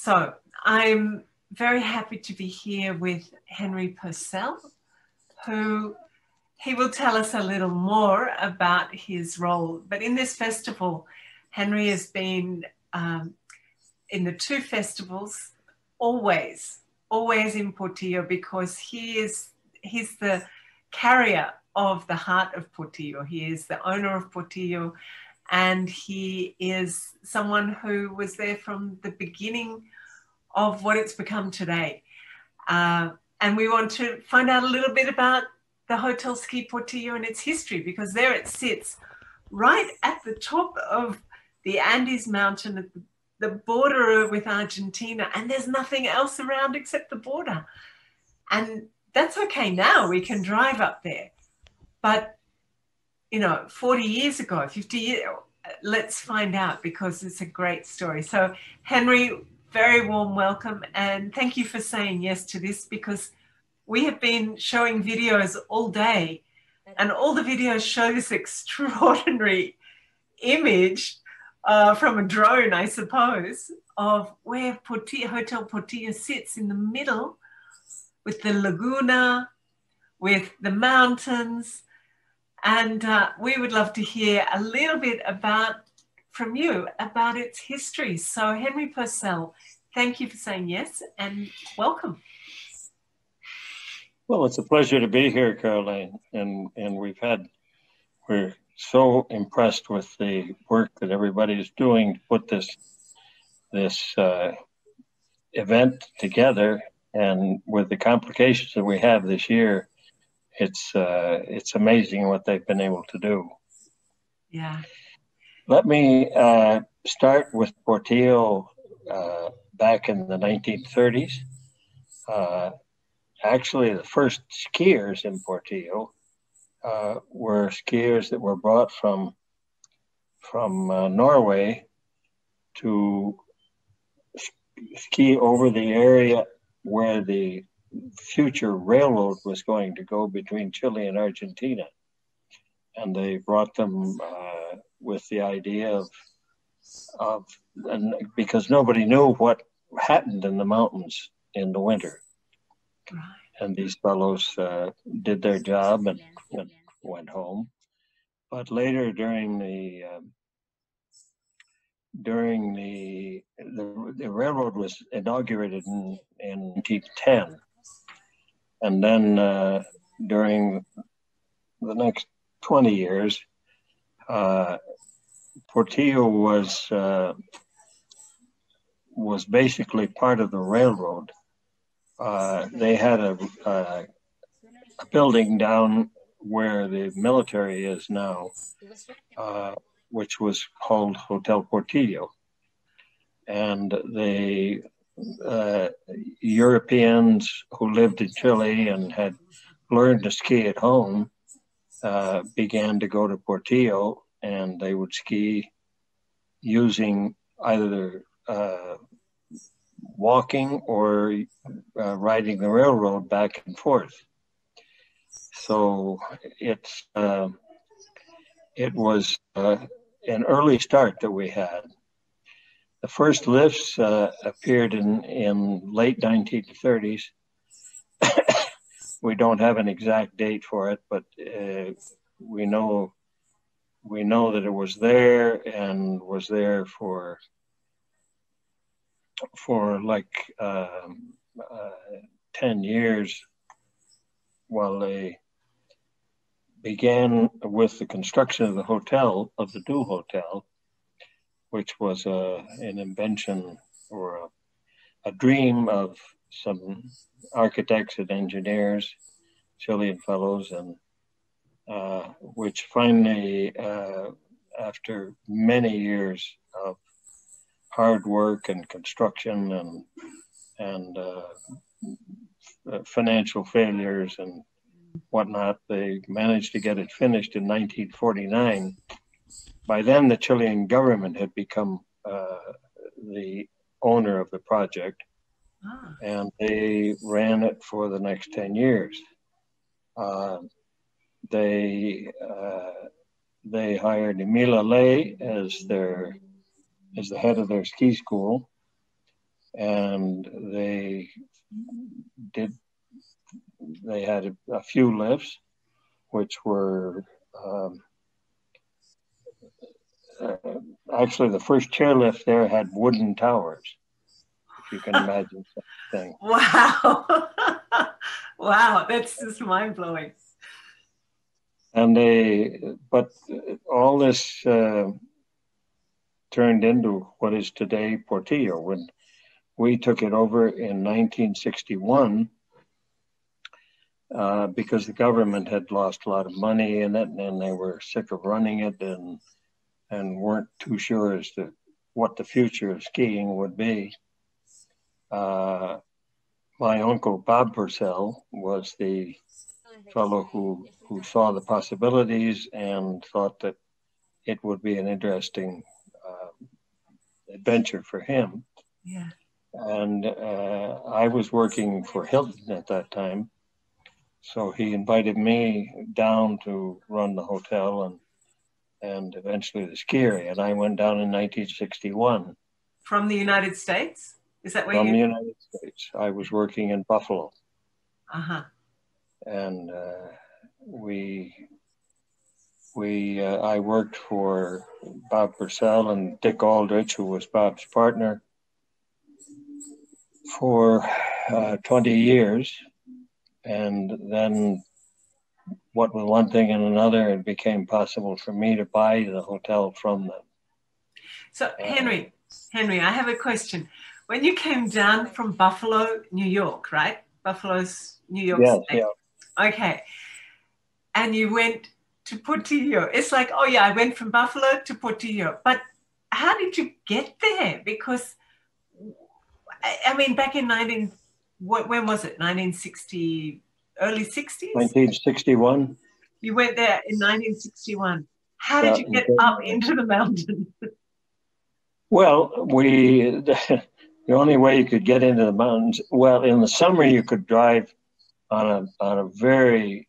So I'm very happy to be here with Henry Purcell, who he will tell us a little more about his role. But in this festival, Henry has been in the two festivals, always in Portillo, because he's the carrier of the heart of Portillo. He is the owner of Portillo, and he is someone who was there from the beginning of what it's become today. And we want to find out a little bit about the Hotel Ski Portillo and its history, because there it sits right at the top of the Andes Mountain, at the border with Argentina, and there's nothing else around except the border. And that's okay now, we can drive up there. But, 40 years ago, 50 years, let's find out, because it's a great story. So Henry, very warm welcome, and thank you for saying yes to this, because we have been showing videos all day, and all the videos show this extraordinary image from a drone, I suppose, of where Hotel Portillo sits in the middle, with the laguna, with the mountains. And we would love to hear a little bit from you about its history. So Henry Purcell, thank you for saying yes, and welcome. Well, it's a pleasure to be here, Caroline, and we're so impressed with the work that everybody is doing to put this event together, and with the complications that we have this year, it's amazing what they've been able to do. Yeah. Let me start with Portillo back in the 1930s. Actually, the first skiers in Portillo were skiers that were brought from Norway to ski over the area where the future railroad was going to go between Chile and Argentina. And they brought them with the idea and because nobody knew what happened in the mountains in the winter. Right. And these fellows did their job and went home. But later, during the railroad was inaugurated in 1910, and then during the next 20 years, Portillo was basically part of the railroad. They had a building down where the military is now, which was called Hotel Portillo. And the Europeans who lived in Chile and had learned to ski at home began to go to Portillo, and they would ski using either walking or riding the railroad back and forth. So it was an early start that we had. The first lifts appeared in late 1930s. We don't have an exact date for it, but we know that it was there, and was there for like 10 years, while they began with the construction of the hotel, of the new hotel, which was an invention or a dream of some architects and engineers, Chilean fellows, and which finally, after many years of hard work and construction and financial failures and whatnot, they managed to get it finished in 1949. By then, the Chilean government had become the owner of the project, and they ran it for the next 10 years. They hired Emil Ley as the head of their ski school, and they had a few lifts, which were actually the first chairlift there had wooden towers, if you can imagine such a thing. Wow. Wow, that's just mind-blowing. And but all this turned into what is today Portillo. When we took it over in 1961, because the government had lost a lot of money in it, and they were sick of running it, and weren't too sure as to what the future of skiing would be. My uncle Bob Purcell was the fellow who saw the possibilities and thought that it would be an interesting adventure for him. Yeah. And I was working for Hilton at that time, so he invited me down to run the hotel and eventually the ski area. And I went down in 1961. From the United States? Is that where From the United States. I was working in Buffalo. Uh-huh. And I worked for Bob Purcell and Dick Aldrich, who was Bob's partner, for 20 years. And then what with one thing and another, it became possible for me to buy the hotel from them. So Henry, I have a question. When you came down from Buffalo, New York, right? Buffalo's New York State. Yeah. Okay. And you went to Portillo. It's like, oh yeah, I went from Buffalo to Portillo. But how did you get there? Because, I mean, back in when was it? 1960, early 60s? 1961. You went there in 1961. How did you get up into the mountain? Well, the only way you could get into the mountains, well, in the summer you could drive on a very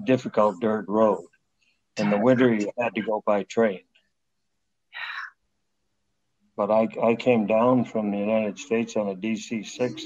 difficult dirt road. In the winter you had to go by train. But I came down from the United States on a DC-6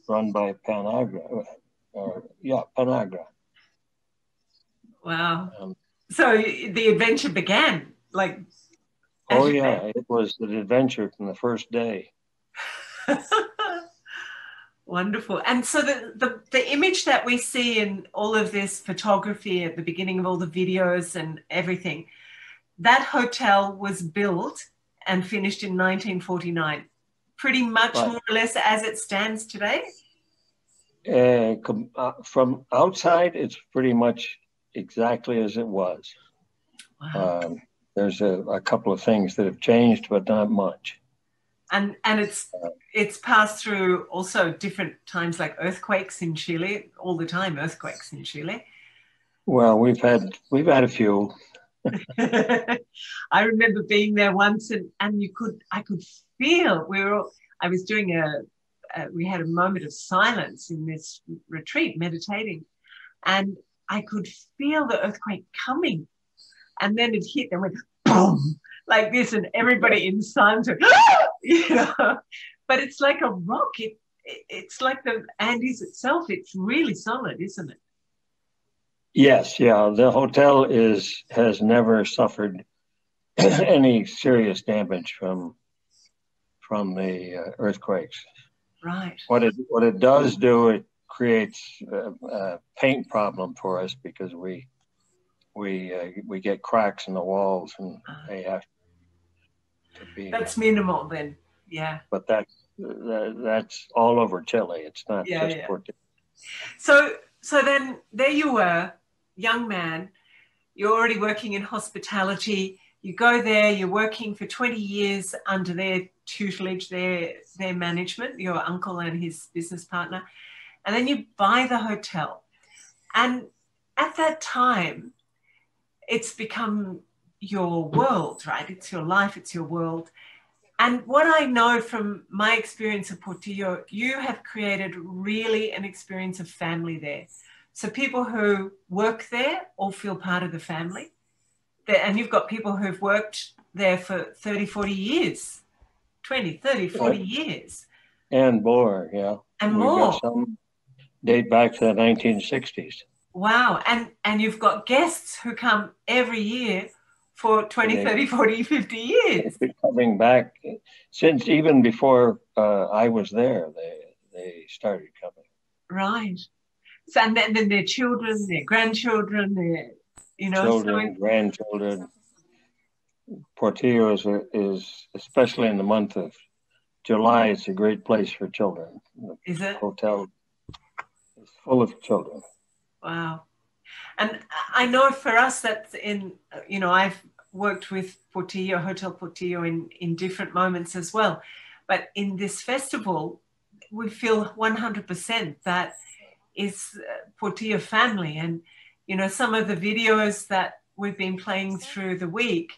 run by Panagra. Panagra. Wow. So the adventure began, like. Oh yeah, it was an adventure from the first day. Wonderful. And so the image that we see in all of this photography at the beginning of all the videos and everything, that hotel was built and finished in 1949, pretty much more or less as it stands today? From outside, it's pretty much exactly as it was. Wow. There's a couple of things that have changed, but not much. And it's passed through also different times, like earthquakes in Chile, all the time, earthquakes in Chile. Well, we've had a few. I remember being there once, and I could feel I was doing we had a moment of silence in this retreat, meditating, and I could feel the earthquake coming, and then it hit and went boom like this, and everybody in silence, you know. But it's like a rock. It's like the Andes itself. It's really solid, isn't it? Yes, yeah. The hotel has never suffered any serious damage from the earthquakes. Right. What it does do, it creates a paint problem for us because we get cracks in the walls, and they have to be. That's minimal then, yeah. But that's all over Chile. It's not just Portillo. So then there you were, young man. You're already working in hospitality. You go there. You're working for 20 years under their tutelage, their management, your uncle and his business partner, and then you buy the hotel. And at that time, it's become your world, right? It's your life, it's your world. And what I know from my experience at Portillo, you have created really an experience of family there. So people who work there all feel part of the family. And you've got people who've worked there for 30, 40 years, 20, 30, 40 years. And more, yeah. And We've got more. some date back to the 1960s. Wow. And you've got guests who come every year for 20, 30, 40, 50 years. Coming back since even before I was there, they started coming. Right. So, and then their children, their grandchildren, their, you know, children, grandchildren. Portillo is, especially in the month of July, it's a great place for children. Is it? The hotel is full of children. Wow. And I know for us that's in, you know, I've worked with Portillo, Hotel Portillo in different moments as well. But in this festival, we feel 100% that is Portillo family. And, you know, some of the videos that we've been playing through the week,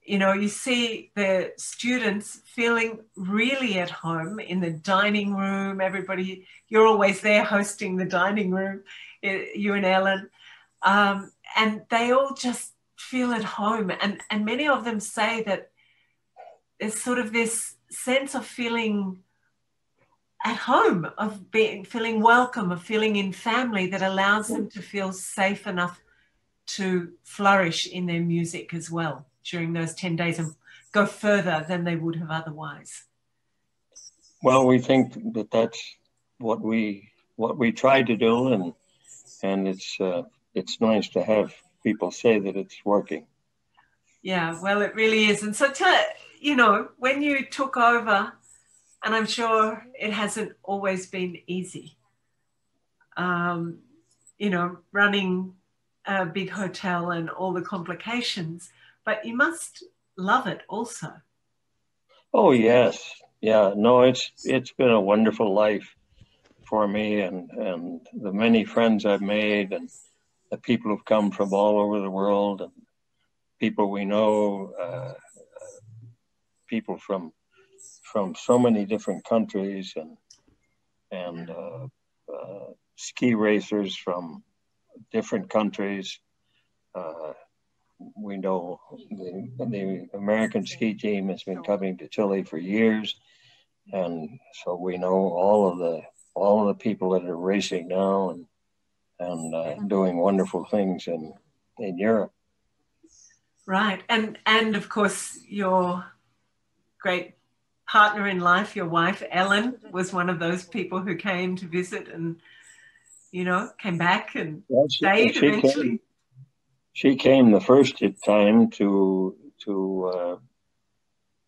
you know, you see the students feeling really at home in the dining room. Everybody, you're always there hosting the dining room, you and Ellen. And they all just feel at home. And many of them say that there's sort of this sense of feeling at home, of feeling welcome, of feeling in family that allows them to feel safe enough to flourish in their music as well during those 10 days and go further than they would have otherwise. Well, we think that that's what we try to do, and it's nice to have people say that it's working. Yeah, well, it really is. And so, you know, when you took over, and I'm sure it hasn't always been easy, you know, running a big hotel and all the complications, but you must love it also. Oh, yes. Yeah, no, it's been a wonderful life for me, and the many friends I've made, and the people who've come from all over the world, and people we know, people from so many different countries, and ski racers from different countries. We know the American ski team has been coming to Chile for years, and so we know all of the people that are racing now and doing wonderful things in Europe. Right, and of course your great partner in life, your wife Ellen, was one of those people who came to visit and, you know, came back and stayed eventually. She came the first time to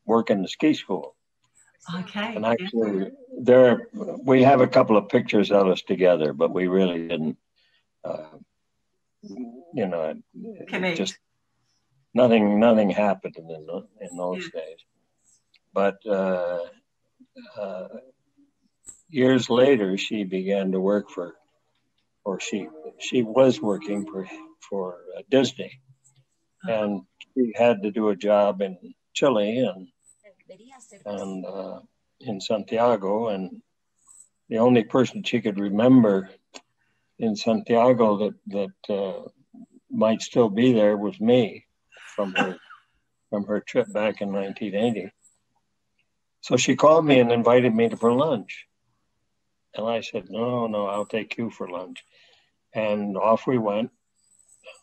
work in the ski school. Okay. And actually, we have a couple of pictures of us together, but we really didn't, you know, just nothing happened in those days. But years later, she began to work or she was working for Disney, and she had to do a job in Chile and in Santiago, and the only person she could remember in Santiago that might still be there was me from her trip back in 1980. So she called me and invited me for lunch, and I said, no, I'll take you for lunch, and off we went.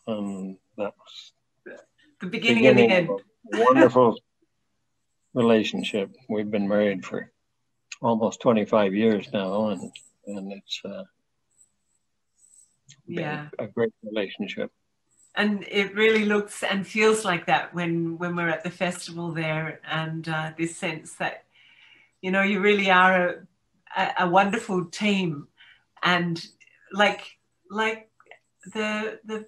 And that was the beginning of the end. Of a wonderful relationship. We've been married for almost 25 years now, and it's been a great relationship. And it really looks and feels like that when we're at the festival there, and this sense that, you know, you really are a wonderful team, and like the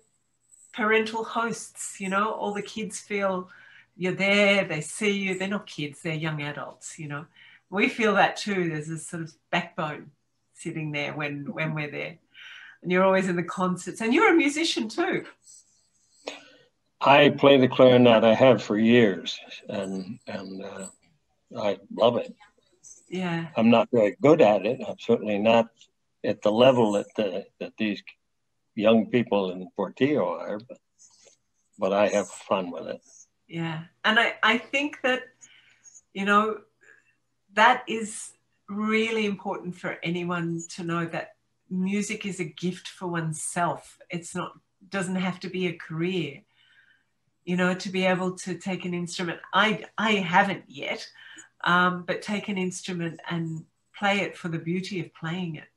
parental hosts, you know, all the kids feel you're there, they see you. They're not kids, they're young adults, you know. We feel that too. There's this sort of backbone sitting there when we're there. And you're always in the concerts, and you're a musician too. I play the clarinet. I have for years, and I love it. Yeah. I'm not very good at it. I'm certainly not at the level that these young people in Portillo are, but I have fun with it. Yeah. And I think that, you know, that is really important for anyone to know that music is a gift for oneself. It's not, doesn't have to be a career. You know, to be able to take an instrument. I haven't yet, but take an instrument and play it for the beauty of playing it.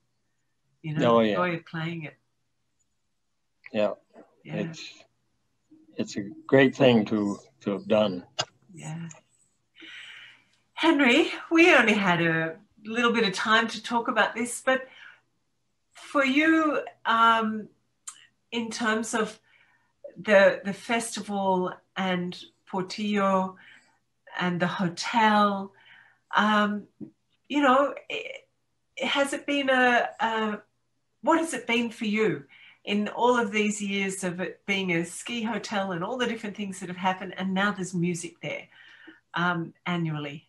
You know, the joy of playing it. Yeah. It's a great thing to have done. Yeah. Henry, we only had a little bit of time to talk about this, but for you, in terms of the festival and Portillo and the hotel, you know, has it been what has it been for you in all of these years of it being a ski hotel and all the different things that have happened, and now there's music there annually?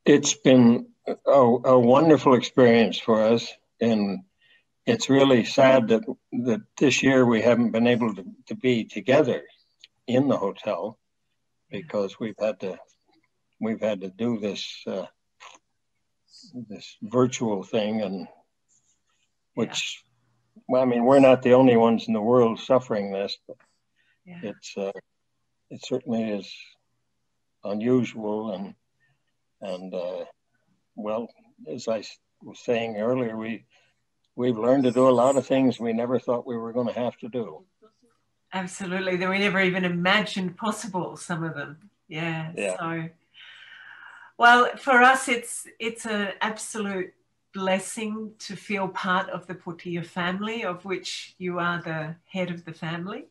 It's been a wonderful experience for us, and it's really sad that this year we haven't been able to be together in the hotel, because we've had to do this this virtual thing, and which, well, I mean, we're not the only ones in the world suffering this, but it certainly is unusual, and well, as I was saying earlier, we've learned to do a lot of things we never thought we were going to have to do. Absolutely, that we never even imagined possible, some of them. Yeah. So, well, for us, it's an absolute blessing to feel part of the Portillo family, of which you are the head of the family.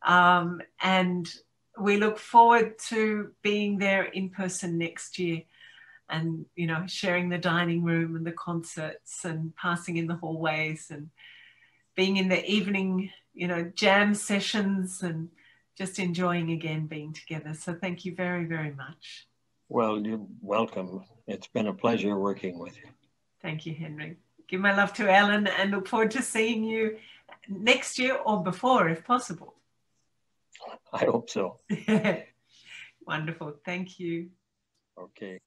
And we look forward to being there in person next year, and, you know, sharing the dining room and the concerts and passing in the hallways and being in the evening, you know, jam sessions, and just enjoying again being together. So thank you very, very much. Well, you're welcome. It's been a pleasure working with you. Thank you, Henry. Give my love to Ellen, and look forward to seeing you next year or before, if possible. I hope so. Wonderful. Thank you. Okay.